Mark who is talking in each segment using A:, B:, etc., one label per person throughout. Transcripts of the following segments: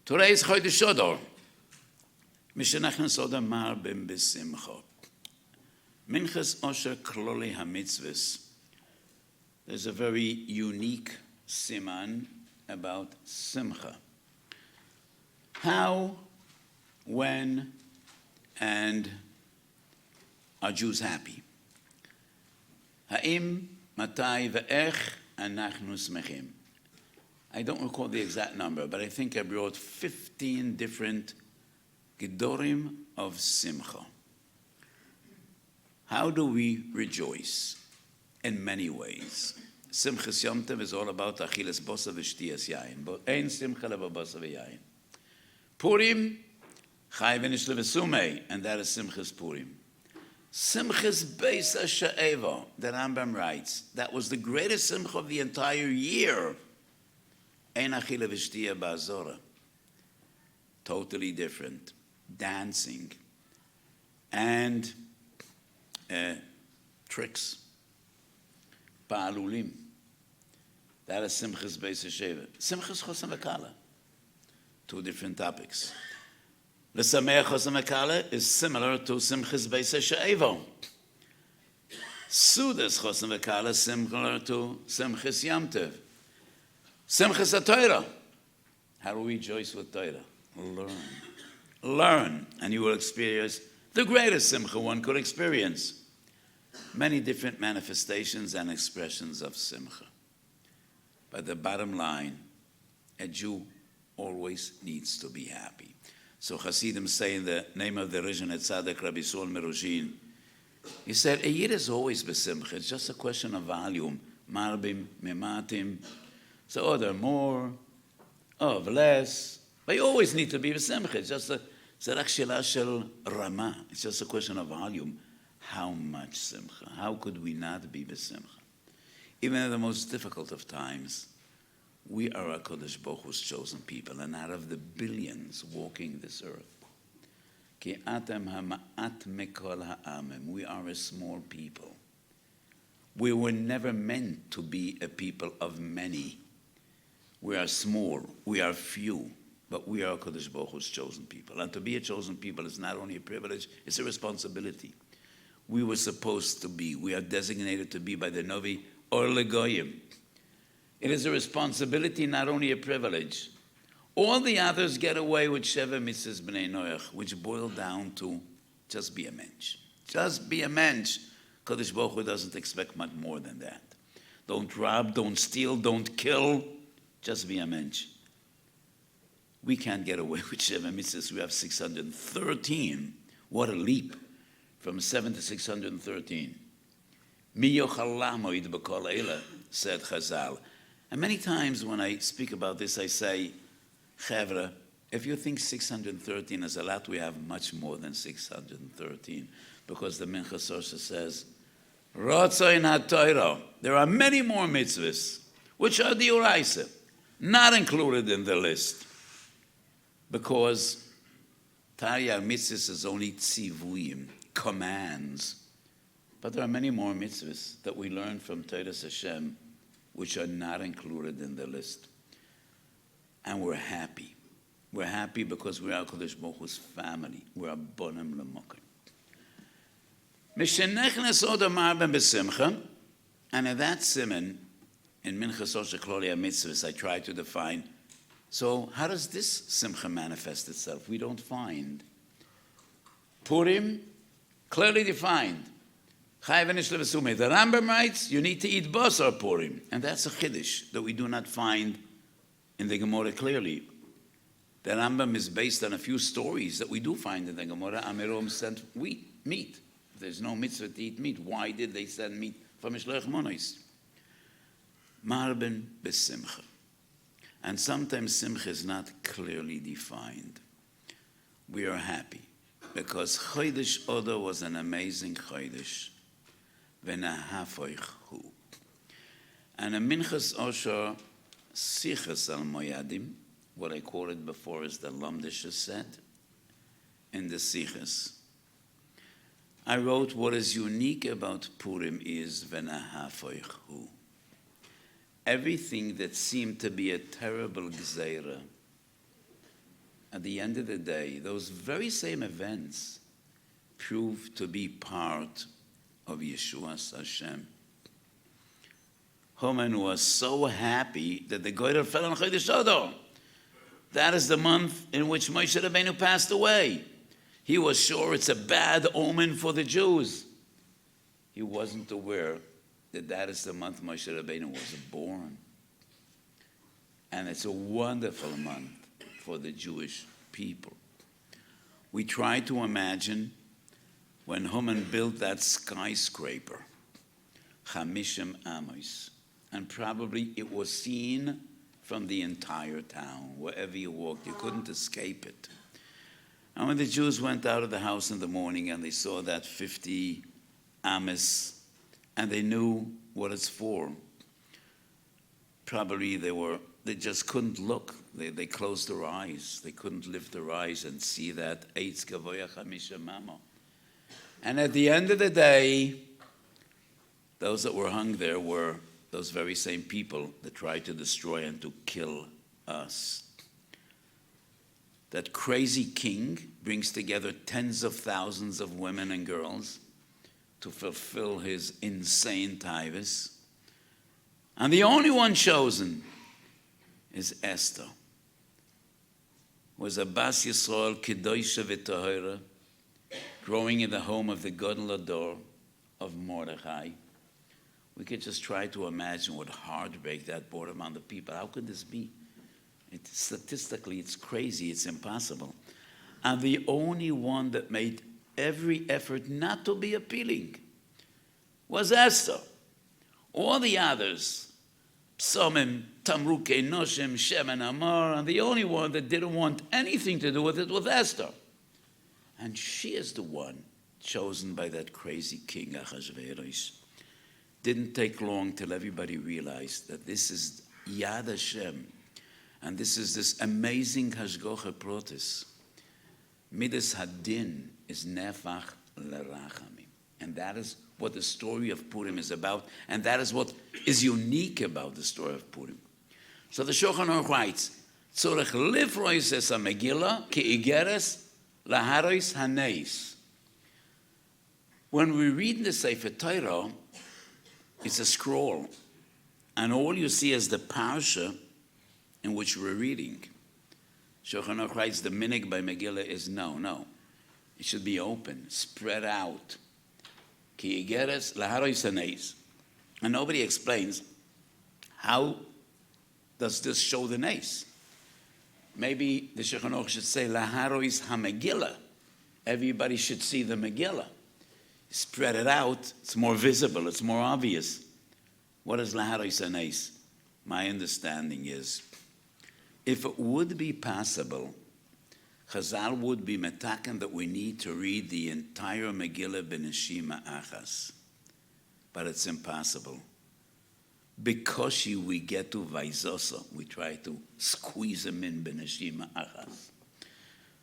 A: Today is Chodesh Adar. Mishenachnas Adar marbim b'simcha. Minchas Osher Kloli HaMitzvahs. There's a very unique siman about simcha. How, when, and are Jews happy? Ha'im, matai, ve'ech, anachnu smechim. I don't recall the exact number, but I think I brought 15 different gedorim of simcha. How do we rejoice? In many ways. Simchas Yom Tov is all about achilas bosa v'shtiyas yayin. But ein simcha leva bosa v'yayin. Purim, chai v'nish levesumei, and that is Simchas Purim. Simchas Beis HaSha'eva, the Rambam writes, that was the greatest simcha of the entire year. Ein achila v'shtiya ba'azora. Totally different. Dancing. And tricks. Pa'alulim. That is Simchas Beis HaSheva. Simchas Chosam V'Kala. Two different topics. L'sameach Chosam V'Kala is similar to Simchas Beis HaSheva. Sudas Chosam V'Kala is similar to Simchas Yom Tov. Simchas HaTorah. How do we rejoice with Torah? Learn. Learn, and you will experience the greatest simcha one could experience. Many different manifestations and expressions of simcha. But the bottom line, a Jew always needs to be happy. So Hasidim say in the name of the Rishon Tzaddik Rabbi Sol Meruzhin, he said, a yid is always besimcha. It's just a question of volume. Marbim, mematim. So, there are more, less. But you always need to be besimcha. It's just a rak shelah shel rama. It's just a question of volume. How much simcha? How could we not be besimcha? Even in the most difficult of times, we are a Kodesh Baruch Hu's chosen people, and out of the billions walking this earth, ki atem hama'at mekol ha'amim, we are a small people. We were never meant to be a people of many. We are small, we are few, but we are Kodesh Baruch Hu's chosen people. And to be a chosen people is not only a privilege, it's a responsibility. We were supposed to be, we are designated to be by the Novi or Legoyim. It is a responsibility, not only a privilege. All the others get away with Sheva Mitzvahs B'nai Noach, which boil down to just be a mensch. Just be a mensch. Kodesh Baruch Hu doesn't expect much more than that. Don't rob, don't steal, don't kill. Just be a mensch. We can't get away with Sheva Mitzvahs. We have 613. What a leap from 7 to 613. Mi yochal lamoid b'kol eila, said Chazal. And many times when I speak about this, I say, Chevra, if you think 613 is a lot, we have much more than 613. Because the Minchas Osher says, Rotzoin HaTorah, there are many more mitzvahs, which are the Uraisa, not included in the list. Because Taryag mitzvahs is only tzivuyim, commands. But there are many more mitzvahs that we learn from Torah Hashem, which are not included in the list. And we're happy. We're happy because we are Kodesh Baruch Hu's family. We are Bonim L'Mokim. Mishenechnes Adar marbim b'simcha, and in that siman, in Minchas Osher Kloli HaMitzvahs, I try to define, so how does this simcha manifest itself? We don't find. Purim, clearly defined. The Rambam writes, you need to eat basar Purim. And that's a chiddush that we do not find in the Gemara clearly. The Rambam is based on a few stories that we do find in the Gemara. Amirom sent meat. If there's no mitzvah to eat meat, why did they send meat from Mishloach Monos? Marben besimcha. And sometimes simcha is not clearly defined. We are happy because Chodesh Adar was an amazing Chodesh. V'nahafoich hu. And in Minchas Osher Sichas al Moyadim, what I quoted before is the Lamdish said in the Sichas. I wrote what is unique about Purim is v'nahafoich hu. Everything that seemed to be a terrible gzeira at the end of the day, those very same events proved to be part of Yeshua's Hashem. Haman was so happy that the Goyder fell on Chodesh Adar. That is the month in which Moshe Rabbeinu passed away. He was sure it's a bad omen for the Jews. He wasn't aware that that is the month Moshe Rabbeinu was born. And it's a wonderful month for the Jewish people. We try to imagine when Haman built that skyscraper, Chamishim Amos, and probably it was seen from the entire town. Wherever you walked, you couldn't escape it. And when the Jews went out of the house in the morning and they saw that 50 Amos, and they knew what it's for, probably they just couldn't look. They closed their eyes. They couldn't lift their eyes and see that Eitz Gavoya Chamisha Mamo. And at the end of the day, those that were hung there were those very same people that tried to destroy and to kill us. That crazy king brings together tens of thousands of women and girls to fulfill his insane taivas. And the only one chosen is Esther. Was a Bas Yisrael Kedosha v'Tahora, growing in the home of the Gadol Adar of Mordechai. We could just try to imagine what heartbreak that brought among the people. How could this be? Statistically, it's crazy. It's impossible. And the only one that made every effort not to be appealing was Esther. All the others, Psomim, Tamruke, Noshim, Shem, and Amar, and the only one that didn't want anything to do with it was Esther. And she is the one chosen by that crazy king, Achashverosh. Didn't take long till everybody realized that this is Yad Hashem, and this is this amazing Hashgocha Protis. Midas Hadin is Nefach Lerachamim. And that is what the story of Purim is about, and that is what is unique about the story of Purim. So the Shulchan Aruch writes, Tzorech lifrois es ha-Megillah ki igeres laharois haneis. When we read the Sefer Torah, it's a scroll, and all you see is the parsha in which we're reading. Shulchan Aruch writes the minig by Megillah is no. It should be open, spread out. Ki igeres laharois haneis. And nobody explains how does this show the nace. Maybe the Shulchan Aruch should say laharois ha-Megillah. Everybody should see the Megillah. Spread it out, it's more visible, it's more obvious. What is laharois haneis? My understanding is, if it would be possible, Chazal would be metaken that we need to read the entire Megillah b'neshima achas. But it's impossible. Because we get to Vaizosa, we try to squeeze him in b'neshima achas.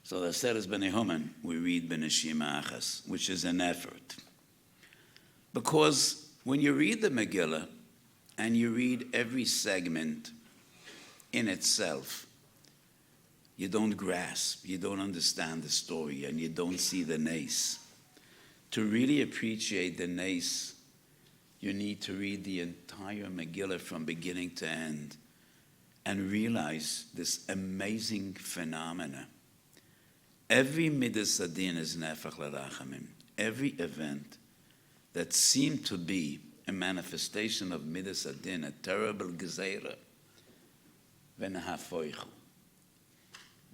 A: So the Seres B'nei Haman, we read b'neshima achas, which is an effort. Because when you read the Megillah, and you read every segment in itself, you don't grasp, you don't understand the story, and you don't see the nace. To really appreciate the nace, you need to read the entire Megillah from beginning to end and realize this amazing phenomena. Every midas adin is nefach l'rachamim. Every event that seemed to be a manifestation of midas adin, a terrible gezeira, v'nahafoichu.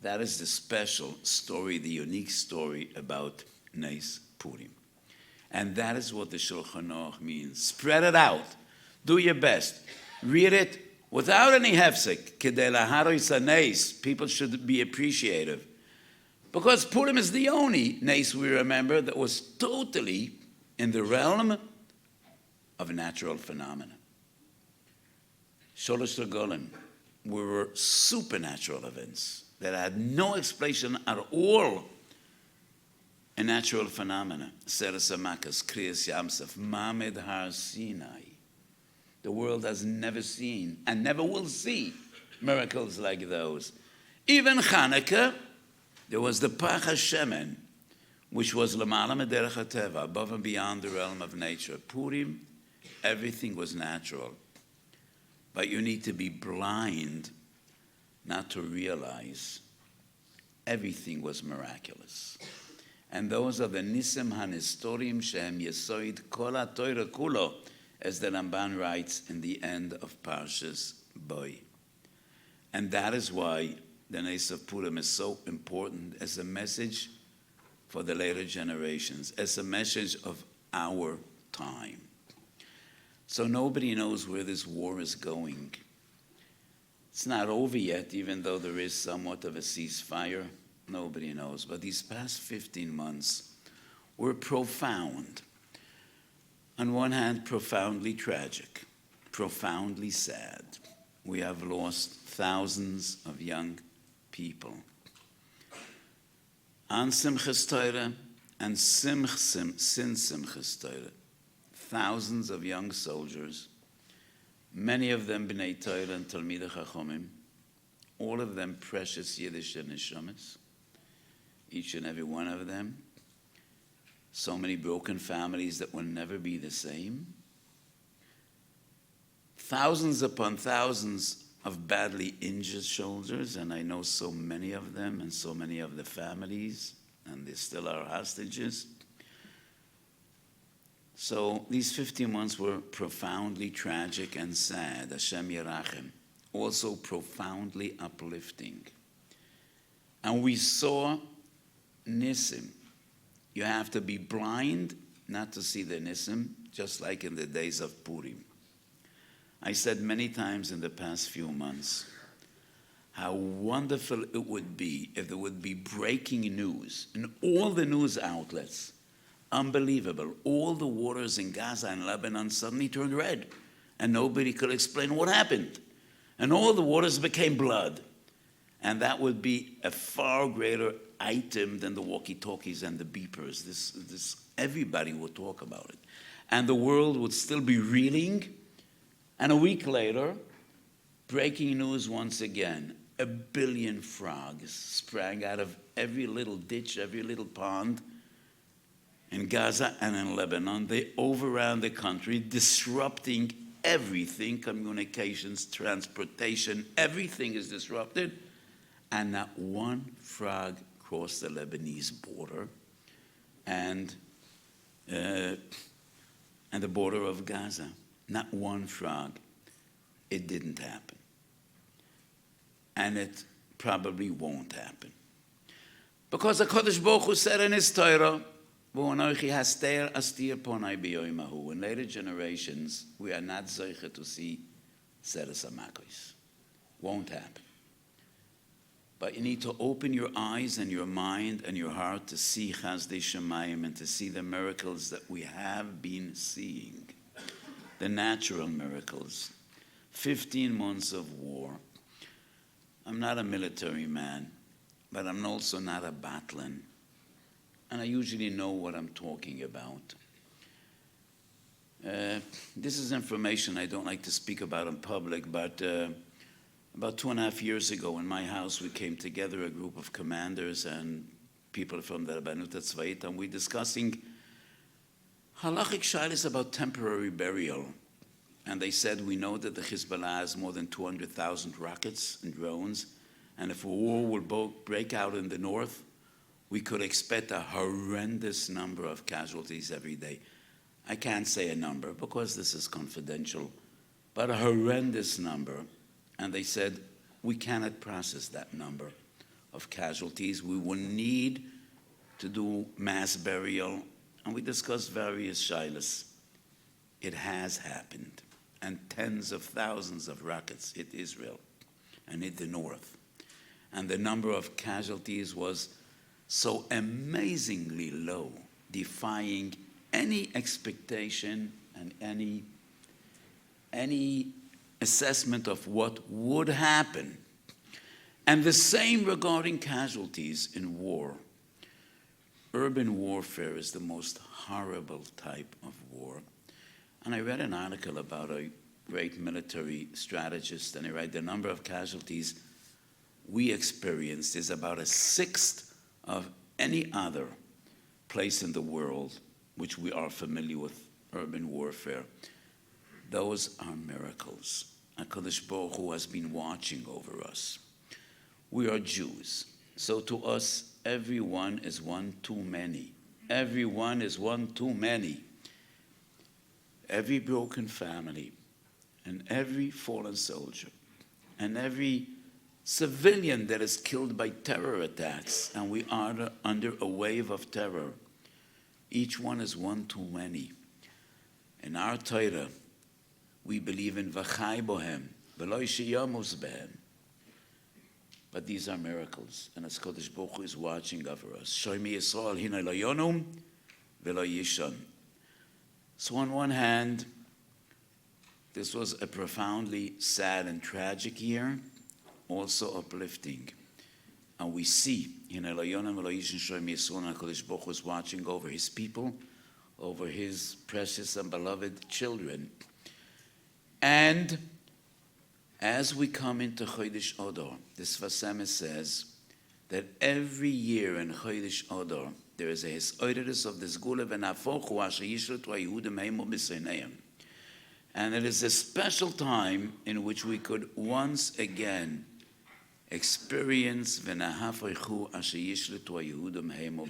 A: That is the special story, the unique story about Nes Purim. And that is what the Shulchan Aruch means. Spread it out. Do your best. Read it without any hefsek. Kedei laharois haneis. People should be appreciative. Because Purim is the only Nes we remember that was totally in the realm of natural phenomena. Sholosh Regalim were supernatural events that had no explanation at all a natural phenomena. Seres Hamakas, Kriyas Yamsef, Mamed Har Sinai. The world has never seen and never will see miracles like those. Even Hanukkah There was the Pach HaShemen, which was L'mala Mederech HaTeva, above and beyond the realm of nature. Purim, everything was natural. But you need to be blind not to realize everything was miraculous. And those are the Nisim HaNistorim Shehem Yesoid Kol HaTorah Kulo, as the Ramban writes in the end of Parshas Boi. And that is why the Nes of Purim is so important as a message for the later generations, as a message of our time. So nobody knows where this war is going. It's not over yet, even though there is somewhat of a ceasefire. Nobody knows. But these past 15 months were profound. On one hand, profoundly tragic, profoundly sad. We have lost thousands of young people. On Simchas Torah and sin Simchas Torah, thousands of young soldiers, many of them B'nai Torah and Talmidei Chachomim, all of them precious Yiddish neshamas, each and every one of them. So many broken families that will never be the same. Thousands upon thousands of badly injured soldiers, and I know so many of them and so many of the families, and they still are hostages. So these 15 months were profoundly tragic and sad, Hashem Yerachem, also profoundly uplifting. And we saw Nisim. You have to be blind not to see the Nisim, just like in the days of Purim. I said many times in the past few months how wonderful it would be if there would be breaking news in all the news outlets. Unbelievable. All the waters in Gaza and Lebanon suddenly turned red, and nobody could explain what happened. And all the waters became blood. And that would be a far greater item than the walkie-talkies and the beepers. This everybody would talk about it. And the world would still be reeling. And a week later, breaking news once again. 1 billion frogs sprang out of every little ditch, every little pond in Gaza and in Lebanon. They overran the country, disrupting everything, communications, transportation, everything is disrupted. And not one frog crossed the Lebanese border and the border of Gaza. Not one frog. It didn't happen. And it probably won't happen. Because the Chodesh Baruch Hu said in his Torah, in later generations, we are not zeicha to see Seres HaMakos. Won't happen. But you need to open your eyes and your mind and your heart to see Chazdei Shemayim and to see the miracles that we have been seeing. The natural miracles. 15 months of war. I'm not a military man, but I'm also not a battler. And I usually know what I'm talking about. This is information I don't like to speak about in public, but about 2.5 years ago in my house, we came together, a group of commanders and people from the Rabbanut HaTzva'it, and we're discussing halachic shaylos about temporary burial. And they said, we know that the Hezbollah has more than 200,000 rockets and drones, and if a war will break out in the north, we could expect a horrendous number of casualties every day. I can't say a number because this is confidential, but a horrendous number. And they said, we cannot process that number of casualties. We will need to do mass burial. And we discussed various shaylos. It has happened. And tens of thousands of rockets hit Israel and hit the north. And the number of casualties was so amazingly low, defying any expectation and any assessment of what would happen. And the same regarding casualties in war. Urban warfare is the most horrible type of war. And I read an article about a great military strategist, and he read the number of casualties we experienced is about 1/6 of any other place in the world which we are familiar with urban warfare. Those are miracles. HaKadosh Baruch Hu has been watching over us. We are Jews, so to us, everyone is one too many. Everyone is one too many. Every broken family, and every fallen soldier, and every civilian that is killed by terror attacks, and we are under a wave of terror, each one is one too many. In our Torah, we believe in v'chai bohem, v'lo sheyamus behem. But these are miracles, and as Chodesh Baruch Hu is watching over us. Shomi Yisrael hinay lo yonum v'lo yishon. So on one hand, this was a profoundly sad and tragic year, also uplifting. And we see, hinay lo yonum v'lo yishon shomi Yisrael, HaKadosh Baruch Hu is watching over his people, over his precious and beloved children. And as we come into Chodesh Adar, this Vasemes says that every year in Chodesh Adar, there is a hisoidus of this gula v'nafochu asher yishlut v'yehudim heimu b'seineim. And it is a special time in which we could once again experience v'nahafochu asher yishlut v'yehudim heimu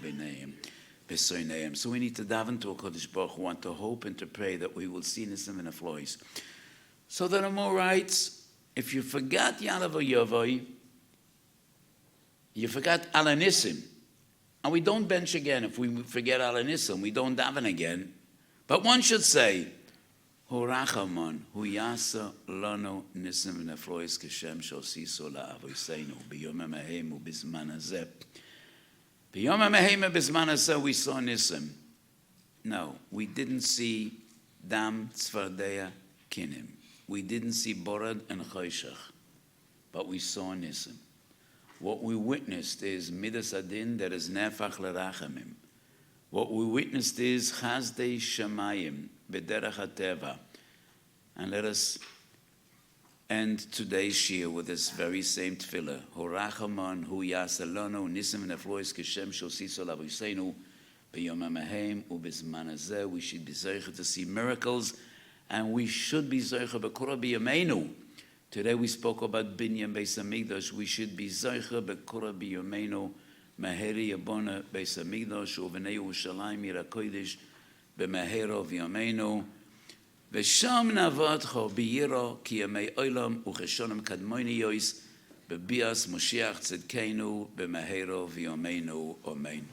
A: b'seineim. So we need to daven to HaKadosh Baruch Hu, want to hope and to pray that we will see Nisim and Aflois. So the Ramo writes, if you forgot Yalav Yavoy, you forgot Alanissim. And we don't bench again. If we forget Alanissim, we don't daven again. But one should say, Hu Rachamon, Hu Yasa Lano Nissim V'Neflois Keshem Shosiso LaAvoseinu B'Yom HaMehemu B'Zman Hazeh. B'Yom HaMehemu B'Zman Hazeh we saw Nissim. No, we didn't see Dam Tzvardeya Kinim. We didn't see Borad and Choshech, but we saw Nisim. What we witnessed is Midas Adin, that is Nefach L'Rachamim. What we witnessed is Chazdei Shamayim, B'derech HaTeva. And let us end today's shir with this very same tefillah. Hu Rachamon, Hu Yasalonu, Nisim Neflois Keshem Shosiso L'Avoseinu, B'Yom HaMehem, U'B'Zman Hazeh. We should be zeicher to see miracles, and we should be zeicher b'kora b'yameinu. Today we spoke about Binyan Beis Hamikdash. We should be zeicher b'kora b'yameinu. Maheri yabona Beis Hamikdash u'v'nei Yerushalayim ira kodesh b'mahero v'yameinu. V'sham navatcha b'yira ki yamei olam u'cheshonim kadmoini yois b'bias Moshiach tzedkeinu b'mahero v'yameinu. Amen.